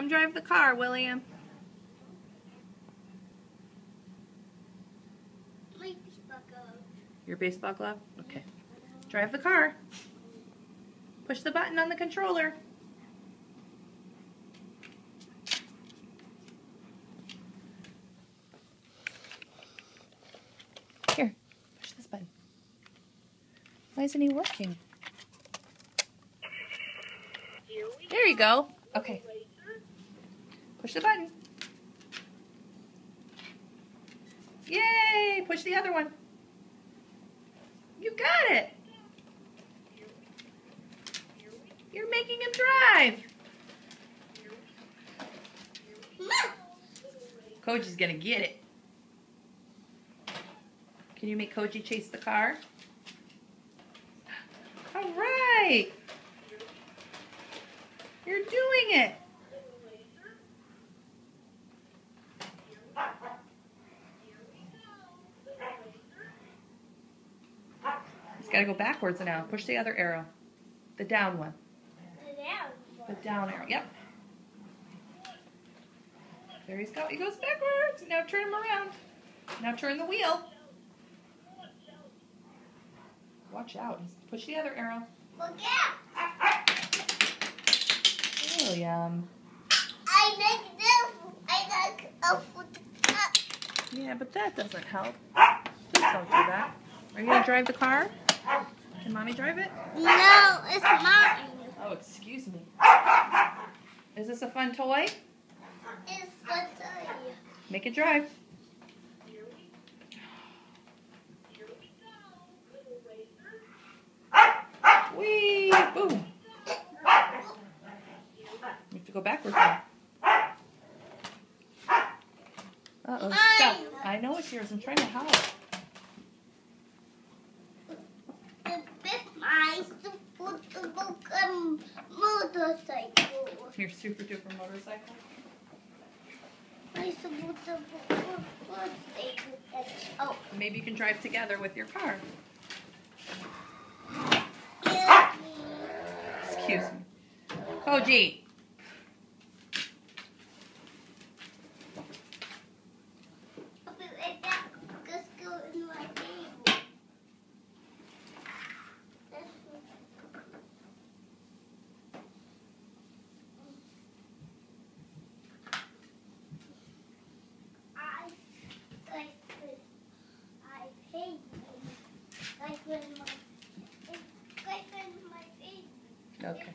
Come drive the car, William. My baseball glove. Your baseball glove? Okay. Drive the car. Push the button on the controller. Here, push this button. Why isn't he working? There you go. Okay. Push the button. Yay! Push the other one. You got it. You're making him drive. Koji's gonna get it. Can you make Koji chase the car? All right. You're doing it. He's got to go backwards now. Push the other arrow. The down one. The down arrow. Yep. There he's go. He goes backwards. Now turn him around. Now turn the wheel. Watch out. Push the other arrow. Look out! William. I like this. I like a foot. Yeah, but that doesn't help. Please don't do that. Are you going to drive the car? Can Mommy drive it? No, it's mine. Oh, excuse me. Is this a fun toy? It's for toy. Make it drive. Whee! Boom! You have to go backwards now. Uh-oh, stop. I know it's yours. I'm trying to help. It's my super duper motorcycle. Your super duper motorcycle? My super duper motorcycle. Oh, Maybe you can drive together with your car. Excuse me. Koji! I'll be right back. Let's go in my table. I paid you. Like when my baby. Okay.